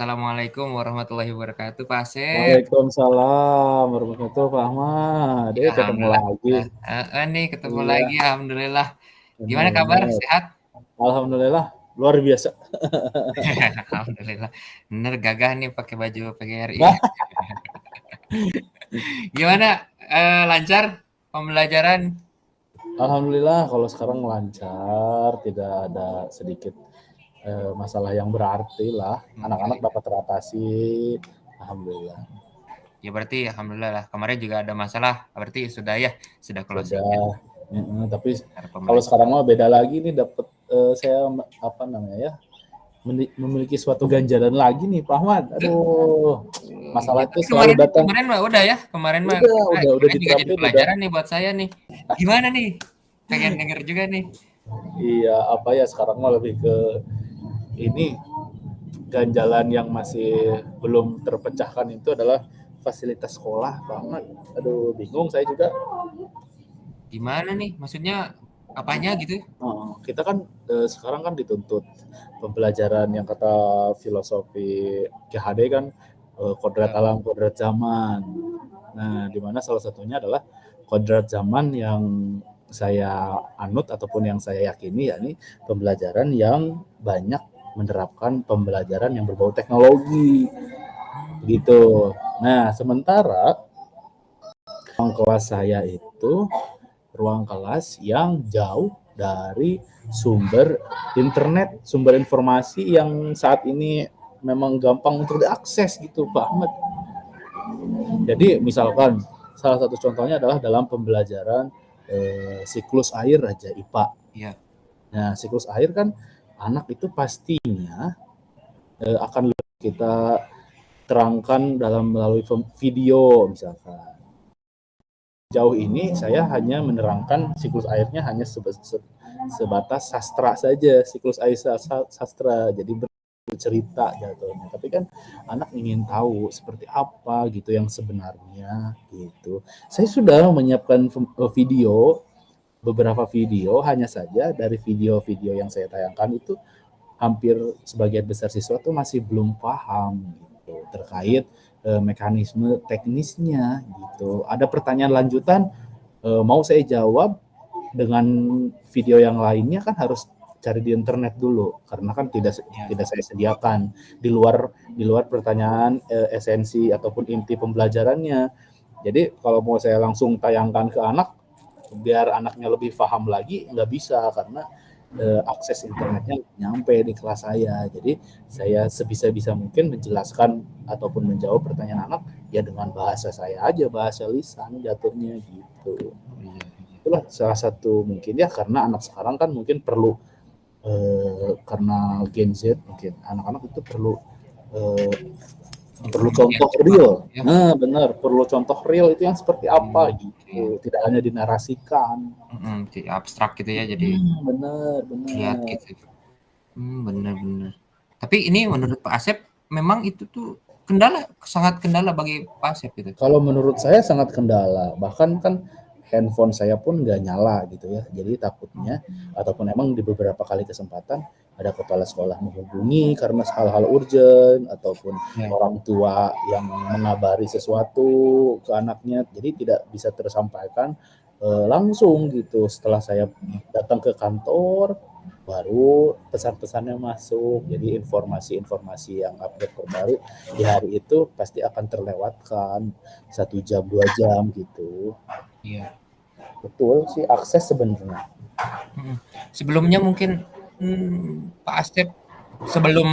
Assalamualaikum warahmatullahi wabarakatuh, Pak Asep. Waalaikumsalam warahmatullahi wabarakatuh, Pak Ahmad. Ya, Ketemu alhamdulillah. lagi. Nih ketemu lagi, Iya, alhamdulillah. Gimana kabar? benar-benar. Sehat? Alhamdulillah, luar biasa. Alhamdulillah. Bener gagah nih pakai baju PGRI. Nah, Gimana? Lancar pembelajaran? alhamdulillah kalau sekarang lancar, tidak ada sedikit masalah yang berarti lah. Enggak Anak-anak ya. dapat teratasi, alhamdulillah. Ya berarti alhamdulillah lah. Kemarin juga ada masalah, berarti sudah closing ya. Sudah. Tapi Cara kalau pembelajaran. sekarang mah beda lagi nih, dapat saya apa namanya ya, memiliki suatu ganjaran lagi nih, Pak Ahmad. Aduh, Ya, masalah itu tapi selalu kemarin datang. kemarin mah udah ya. Kemarin mah Udah kemarin juga jadi diterapin, udah. pelajaran nih buat saya nih. Gimana nih? Pengen denger juga nih. Iya, apa ya, sekarang mah lebih ke ini, ganjalan yang masih belum terpecahkan itu adalah fasilitas sekolah banget. Aduh, bingung saya juga. Gimana nih? Maksudnya apanya gitu? Kita kan sekarang kan dituntut pembelajaran yang kata filosofi GHD kan, kodrat Eh, alam, kodrat zaman. Nah, di mana salah satunya adalah kodrat zaman yang saya anut ataupun yang saya yakini, yakni pembelajaran yang banyak menerapkan pembelajaran yang berbau teknologi gitu. Nah, sementara ruang kelas saya itu ruang kelas yang jauh dari sumber internet, sumber informasi yang saat ini memang gampang untuk diakses gitu, Pak Ahmad. Jadi misalkan salah satu contohnya adalah dalam pembelajaran siklus air aja IPA. iya. Nah, siklus air kan anak itu pastinya akan kita terangkan dalam melalui video misalkan. Jauh ini saya hanya menerangkan siklus airnya hanya sebatas sastra saja, siklus air sastra. Jadi bercerita jatuhnya. Tapi kan anak ingin tahu seperti apa gitu yang sebenarnya gitu. Saya sudah menyiapkan video, beberapa video, hanya saja dari video-video yang saya tayangkan itu hampir sebagian besar siswa tuh masih belum paham gitu terkait mekanisme teknisnya gitu. Ada pertanyaan lanjutan, mau saya jawab dengan video yang lainnya kan harus cari di internet dulu karena kan tidak Iya. tidak saya sediakan di luar pertanyaan esensi ataupun inti pembelajarannya. Jadi kalau mau saya langsung tayangkan ke anak biar anaknya lebih paham lagi nggak bisa karena akses internetnya nyampe di kelas saya. Jadi saya sebisa-bisa mungkin menjelaskan ataupun menjawab pertanyaan anak ya dengan bahasa saya aja, bahasa lisan jatuhnya gitu. Oh, iya, iya. Itulah salah satu mungkin ya karena anak sekarang kan mungkin perlu karena Gen Z mungkin anak-anak itu eh, perlu Informasi yang contoh cepat real. ya. Nah, benar, perlu contoh real itu yang seperti Iya, apa iya. gitu. Tidak hanya dinarasikan. Abstrak gitu ya jadi Benar, lihat benar. gitu. Bener bener. Tapi ini menurut Pak Asep memang itu tuh kendala, sangat kendala bagi Pak Asep gitu? Kalau menurut saya sangat kendala, bahkan kan handphone saya pun nggak nyala gitu ya. Jadi takutnya ataupun emang di beberapa kali kesempatan ada kepala sekolah menghubungi karena hal-hal urgent ataupun Ya. orang tua yang mengabari sesuatu ke anaknya, jadi tidak bisa tersampaikan langsung gitu. Setelah saya datang ke kantor, baru pesan-pesannya masuk. Jadi informasi-informasi yang update terbaru di hari itu pasti akan terlewatkan 1 jam 2 jam gitu. Iya. Betul sih akses sebenarnya. Mhm. Sebelumnya mungkin, Pak Asep sebelum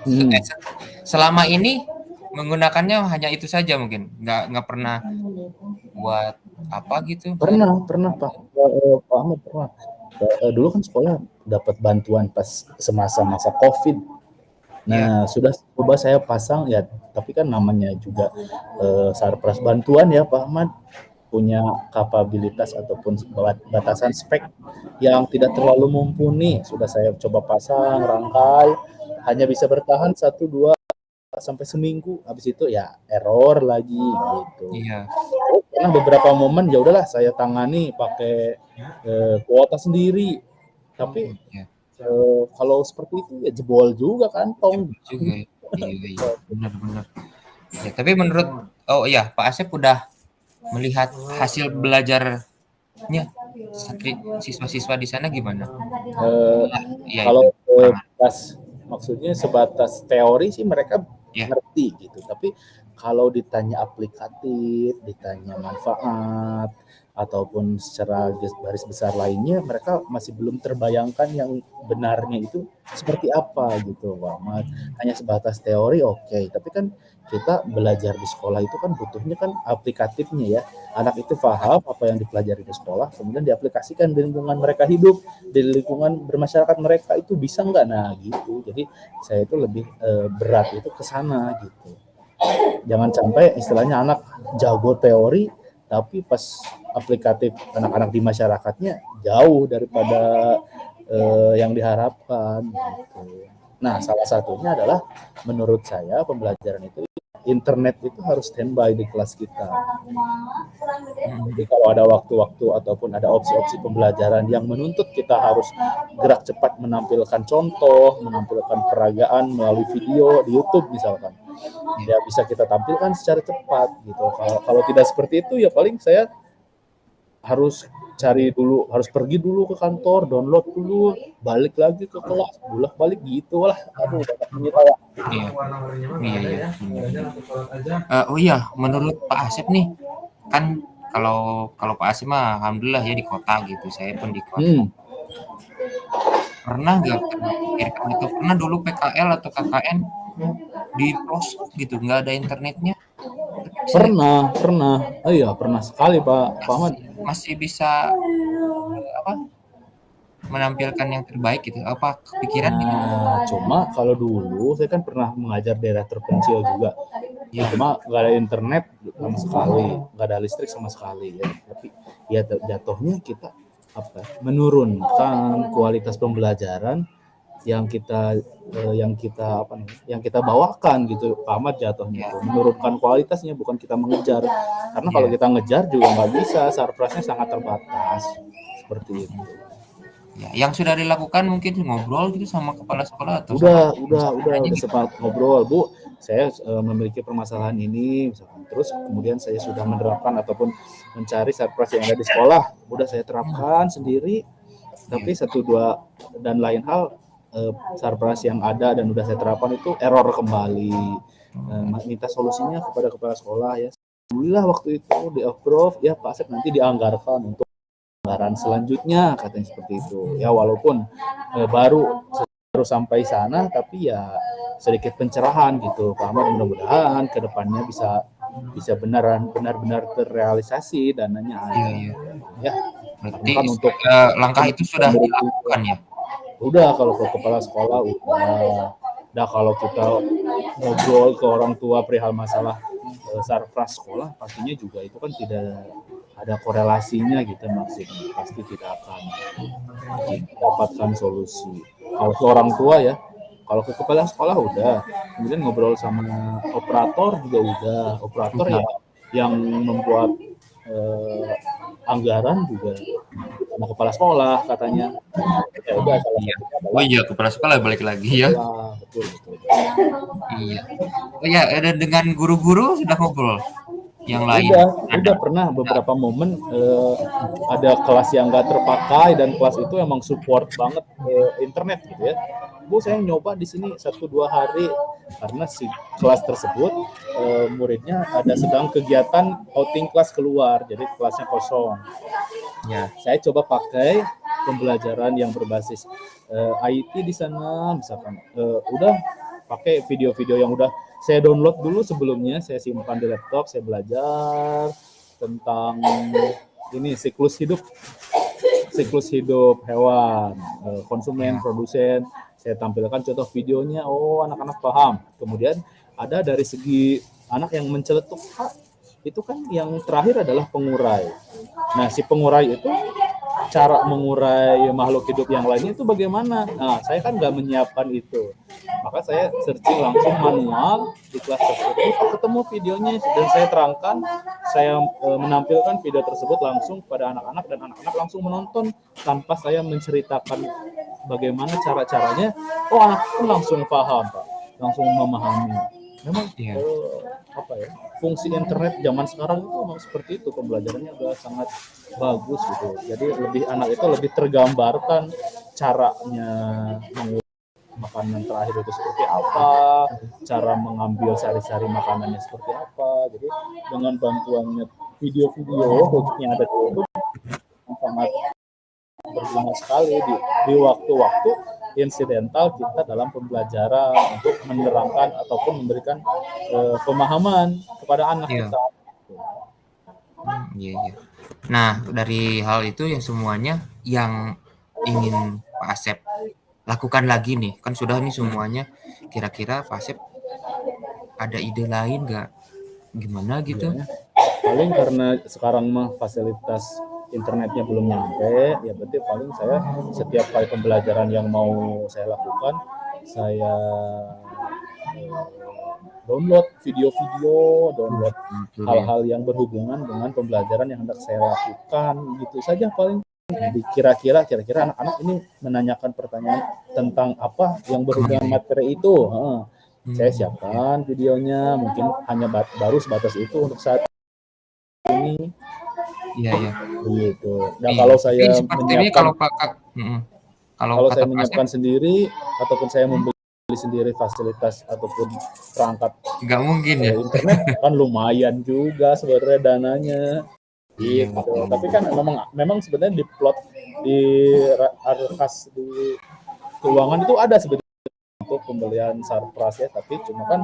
se eh, Hmm. se selama ini menggunakannya hanya itu saja mungkin? Nggak pernah buat apa gitu misalnya? Pernah Pak, Pak Ahmad pernah. Dulu kan sekolah dapat bantuan pas semasa-masa COVID. Iya, Nah, sudah coba saya pasang ya, tapi kan namanya juga sarpras bantuan ya Pak Ahmad, punya kapabilitas ataupun batasan spek yang tidak terlalu mumpuni. Sudah saya coba pasang, rangkai, hanya bisa bertahan 1 2 sampai seminggu. Habis itu ya error lagi gitu. iya. Karena beberapa momen ya udahlah saya tangani pakai kuota sendiri. Oh, Tapi iya. Kalau seperti itu ya jebol juga kantong. Juga ya. Iya, benar-benar. Ya, tapi menurut Pak Asep udah melihat hasil belajarnya siswa-siswa di sana gimana? Eh, Ya Kalau itu keterangan. maksudnya sebatas teori sih mereka Ya, ngerti gitu, tapi kalau ditanya aplikatif, ditanya manfaat ataupun secara garis besar lainnya, mereka masih belum terbayangkan yang benarnya itu seperti apa gitu, Pak Ahmad. Hanya sebatas teori oke, tapi kan kita belajar di sekolah itu kan butuhnya kan aplikatifnya ya. Anak itu paham apa yang dipelajari di sekolah, kemudian diaplikasikan di lingkungan mereka hidup, di lingkungan bermasyarakat mereka itu bisa nggak? Nah gitu. Jadi saya itu lebih berat itu ke sana gitu. Jangan sampai istilahnya anak jago teori tapi pas aplikatif anak-anak di masyarakatnya jauh daripada yang diharapkan gitu. Nah, salah satunya adalah menurut saya pembelajaran itu internet itu harus standby di kelas kita. Jadi kalau ada waktu-waktu ataupun ada opsi-opsi pembelajaran yang menuntut kita harus gerak cepat menampilkan contoh, menampilkan peragaan melalui video di YouTube misalkan, ya bisa kita tampilkan secara cepat gitu. Kalau tidak seperti itu ya paling saya harus cari dulu, harus pergi dulu ke kantor, download dulu, balik lagi ke kelas, bolak-balik gitu lah. Aduh, dapat menyita waktu. iya, iya. Menurut Pak Asep nih, kan kalau kalau Pak Asep mah alhamdulillah ya di kota gitu. Saya pun di kota. Pernah nggak terpikirkan atau pernah dulu PKL atau KKN di pelosok gitu, nggak ada internetnya, tapi Pernah. Oh iya, pernah sekali Pak Ahmad. masih bisa menampilkan yang terbaik gitu. Apa kepikiran gitu? Nah, cuma kalau dulu saya kan pernah mengajar daerah terpencil juga. Ya, Cuma nggak ada internet sama sekali, nggak ada listrik sama sekali ya. Tapi ya jatuhnya kita menurunkan kualitas pembelajaran yang kita bawakan gitu, Pak Ahmad, jatuhnya ya, tuh menurunkan kualitasnya, bukan kita mengejar. Karena kalau ya. kita ngejar juga nggak bisa, surprise-nya sangat terbatas seperti itu. Ya, yang sudah dilakukan mungkin ngobrol gitu sama kepala sekolah atau sama Udah gitu. sempat ngobrol, Bu. Saya memiliki permasalahan ini, misalkan. Terus kemudian saya sudah menerapkan ataupun mencari surprise yang ada di sekolah. Udah saya terapkan sendiri. Tapi satu dua dan lain hal surprise yang ada dan udah saya terapkan itu error kembali. Minta solusinya kepada kepala sekolah ya. Alhamdulillah waktu itu di approve ya Pak Asep, nanti dianggarkan untuk anggaran selanjutnya, katanya seperti itu. Ya walaupun baru sampai sana, tapi ya sedikit pencerahan gitu, Pak Ahmad. Mudah-mudahan kedepannya bisa benar-benar terrealisasi, dananya ada. Iya. Ya, Berarti kan untuk langkah itu sudah dilakukan ya? udah, kalau ke kepala sekolah udah kalau kita ngobrol ke orang tua perihal masalah sarpras sekolah, pastinya juga itu kan tidak ada korelasinya gitu, maksudnya pasti tidak akan dapatkan solusi. Kalau ke orang tua ya, kalau ke kepala sekolah udah, kemudian ngobrol sama operator juga operator ya yang membuat anggaran juga sama kepala sekolah katanya. Ya udah, salah Iya. satunya adalah Oh iya, kepala sekolah balik lagi ya. betul. Iya. Oh iya, ada dengan guru-guru sudah ngobrol yang lain. Udah pernah beberapa momen ada kelas yang nggak terpakai dan kelas itu emang support banget internet gitu ya. Bu, saya nyoba di sini 1-2 hari karena si kelas tersebut muridnya ada sedang kegiatan outing kelas keluar, jadi kelasnya kosong. Ya. Saya coba pakai pembelajaran yang berbasis IT di sana, misalkan udah pakai video-video yang udah saya download dulu sebelumnya, saya simpan di laptop, saya belajar tentang ini siklus hidup hewan, konsumen, produsen. Saya tampilkan contoh videonya, anak-anak paham. Kemudian ada dari segi anak yang menceletuk, itu kan yang terakhir adalah pengurai. Nah, si pengurai itu cara mengurai makhluk hidup yang lainnya itu bagaimana? Nah, saya kan nggak menyiapkan itu. Maka saya searching langsung manual di kelas tersebut, ketemu videonya dan saya terangkan, saya menampilkan video tersebut langsung kepada anak-anak dan anak-anak langsung menonton tanpa saya menceritakan bagaimana cara-caranya. Oh, anak pun langsung paham, Pak. Langsung memahami. Memang apa ya? Fungsi internet zaman sekarang itu memang seperti itu, pembelajarannya udah sangat bagus gitu. Jadi anak itu lebih tergambarkan caranya makanan terakhir itu seperti apa, cara mengambil sari-sari makanannya seperti apa. Jadi dengan bantuannya video-video khususnya ada di YouTube sangat berguna sekali di waktu-waktu insidental kita dalam pembelajaran untuk menerangkan ataupun memberikan pemahaman kepada anak kita. Iya. Nah, dari hal itu yang semuanya yang ingin Pak Asep lakukan lagi nih, kan sudah nih semuanya, kira-kira Pak Asep ada ide lain nggak? Gimana gitu? Ya, paling karena sekarang mah fasilitas internetnya belum nyampe, ya berarti paling saya setiap kali pembelajaran yang mau saya lakukan, saya download video-video, download hal-hal yang berhubungan dengan pembelajaran yang hendak saya lakukan, gitu saja paling. Kira-kira anak-anak ini menanyakan pertanyaan tentang apa yang berhubungan materi itu. Saya siapkan videonya, mungkin hanya baru sebatas itu untuk saat ini. Iya. Begitu. Dan kalau saya menyiapkan, kalau saya menyiapkan sendiri ataupun saya membeli sendiri fasilitas ataupun perangkat nggak mungkin ya internet kan lumayan juga sebenarnya dananya. Iya, gitu. Tapi kan memang sebenarnya di plot di arkas di keuangan itu ada sebenarnya untuk pembelian sarpras ya, tapi cuma kan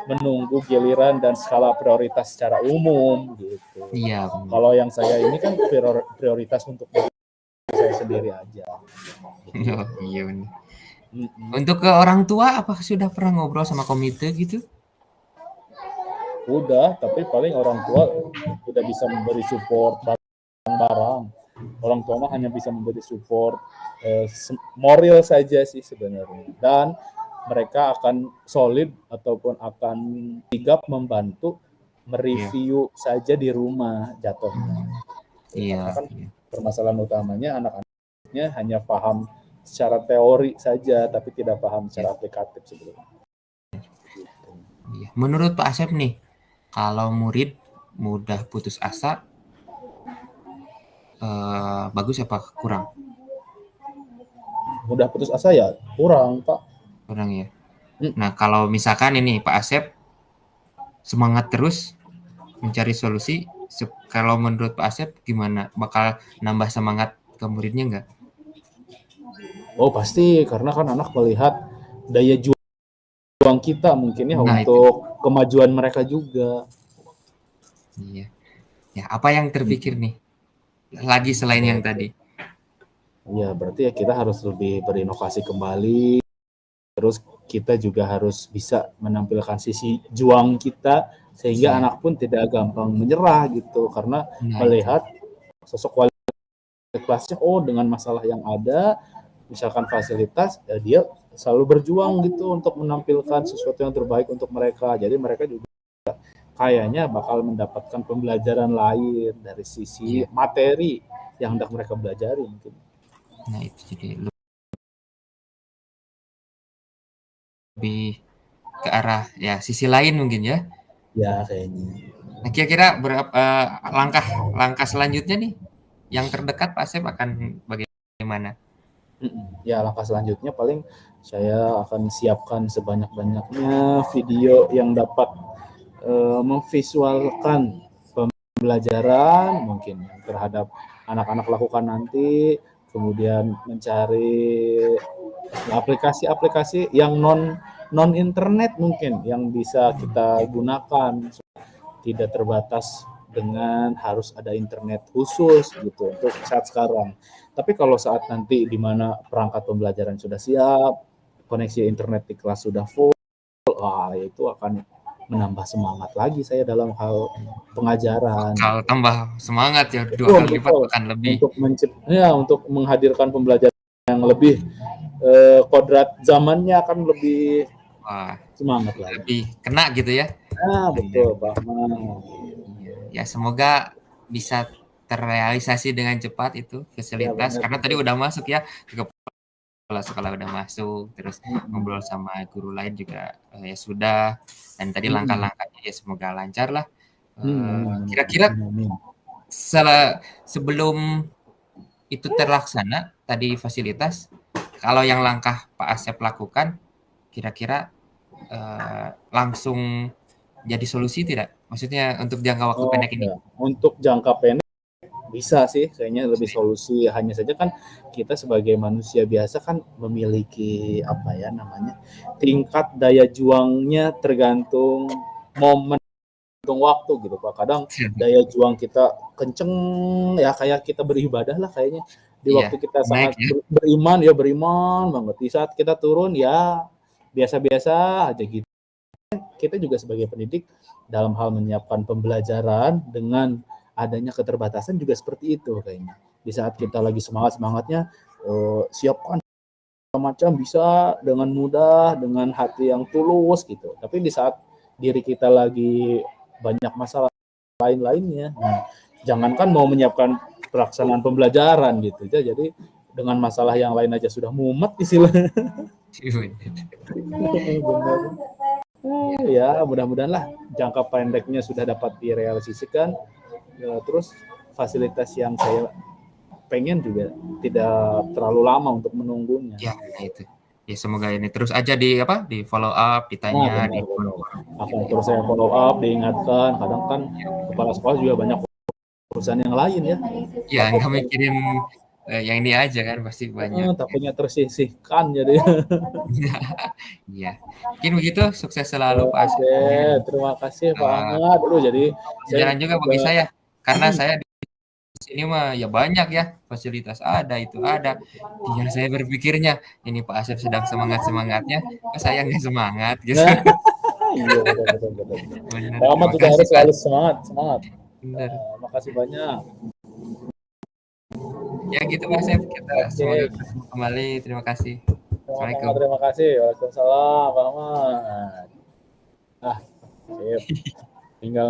menunggu giliran dan skala prioritas secara umum gitu. Iya. Kalau yang saya ini kan prioritas untuk saya sendiri aja. Iya benar. Untuk ke orang tua, apakah sudah pernah ngobrol sama komite gitu? Udah, tapi paling orang tua tidak bisa memberi support barang-barang. Orang tua mah hanya bisa memberi support moral saja sih sebenarnya. Dan mereka akan solid ataupun akan sigap membantu mereview saja di rumah jatuhnya. Iya. Kan permasalahan utamanya anak-anaknya hanya paham secara teori saja, tapi tidak paham secara aplikatif sebenarnya. Iya. Menurut Pak Asep nih, kalau murid mudah putus asa, bagus apa kurang? Mudah putus asa ya kurang, Pak. Kurang ya. Nah, kalau misalkan ini Pak Asep semangat terus mencari solusi, kalau menurut Pak Asep gimana? Bakal nambah semangat ke muridnya nggak? Oh pasti, karena kan anak melihat daya juang kita mungkin ya untuk itu. kemajuan mereka juga. Iya. Ya, apa yang terpikir nih? Lagi selain yang tadi. Ya, berarti ya kita harus lebih berinovasi kembali. Terus kita juga harus bisa menampilkan sisi juang kita sehingga anak pun tidak gampang menyerah gitu, karena melihat sosok wali kelasnya dengan masalah yang ada, misalkan fasilitas, ya dia selalu berjuang gitu untuk menampilkan sesuatu yang terbaik untuk mereka. Jadi mereka juga kayaknya bakal mendapatkan pembelajaran lain dari sisi materi yang hendak mereka pelajari mungkin. Nah, itu jadi lebih ke arah ya sisi lain mungkin ya. Ya kayaknya. Nah, kira-kira berapa langkah selanjutnya nih yang terdekat Pak Asep akan bagaimana? Ya, langkah selanjutnya paling saya akan siapkan sebanyak-banyaknya video yang dapat memvisualkan pembelajaran mungkin terhadap anak-anak lakukan nanti, kemudian mencari aplikasi-aplikasi yang non internet mungkin yang bisa kita gunakan, tidak terbatas dengan harus ada internet khusus gitu untuk saat sekarang. Tapi kalau saat nanti di mana perangkat pembelajaran sudah siap, koneksi internet di kelas sudah full, itu akan menambah semangat lagi saya dalam hal pengajaran. Bakal tambah semangat ya, 2 Betul, kali lipat betul. bahkan lebih. Untuk menghadirkan pembelajaran yang lebih kodrat zamannya akan lebih Wah, semangat lagi. lebih kena gitu ya. Nah, Benar. betul Pak Ahmad. Iya, ya semoga bisa terrealisasi dengan cepat itu Ya fasilitas, benar karena tadi betul. udah masuk ya, ke kepala sekolah udah masuk, terus ngobrol Mm-mm. sama guru lain juga, ya sudah, dan tadi Mm-mm. langkah-langkahnya ya semoga lancar lah. Amin, Kira-kira amin. sebelum itu terlaksana tadi fasilitas, kalau yang langkah Pak Asep lakukan, kira-kira langsung jadi solusi tidak? Maksudnya untuk jangka waktu Oh pendek ini? ya, untuk jangka pendek bisa sih kayaknya lebih solusi. Hanya saja kan kita sebagai manusia biasa kan memiliki apa ya namanya tingkat daya juangnya tergantung momen, tergantung waktu gitu Pak. Kadang daya juang kita kenceng ya kayak kita beribadah lah kayaknya. Di Iya, waktu kita naik sangat ya. beriman banget. Di saat kita turun ya biasa-biasa aja gitu. Kita juga sebagai pendidik dalam hal menyiapkan pembelajaran dengan adanya keterbatasan juga seperti itu kayaknya. Di saat kita lagi semangat-semangatnya, siapkan macam bisa dengan mudah, dengan hati yang tulus gitu. Tapi di saat diri kita lagi banyak masalah lain-lainnya, nah, jangankan mau menyiapkan pelaksanaan pembelajaran gitu ya. Jadi dengan masalah yang lain aja sudah mumet istilahnya. Benar. Ya, Ya, mudah-mudahan lah jangka pendeknya sudah dapat direalisasikan. Ya, terus fasilitas yang saya pengen juga tidak terlalu lama untuk menunggunya. ya, nah itu. Ya semoga ini terus aja di apa? Di follow up, Nah, ditanya, di benar-benar. Akan gitu ya. terus saya follow up, diingatkan. Kadang kan kepala sekolah juga banyak urusan yang lain ya. Ya, nggak mikirin yang ini aja kan pasti banyak. Ya. Takutnya tersisihkan jadi. Iya. Mungkin begitu. Sukses selalu Pak Asep. Oke, terima kasih Pak Uh, Ahmad. Aduh, jadi saya jalan juga juga bagi saya, karena saya di sini mah ya banyak ya fasilitas ada itu ada. Tinggal saya berpikirnya ini Pak Asep sedang semangat semangatnya, kok saya nggak semangat gitu. nah, iya betul betul betul. Benar. Pak Ahmad Terima juga kasih harus Pak. selalu semangat, semangat. Benar. Makasih banyak. Ya gitu Pak Asep. Kita semoga Oke, ketemu kembali. Terima kasih. sama-sama Assalamualaikum. terima kasih. Waalaikumsalam, Pak Ahmad. Ah, sip. Tinggal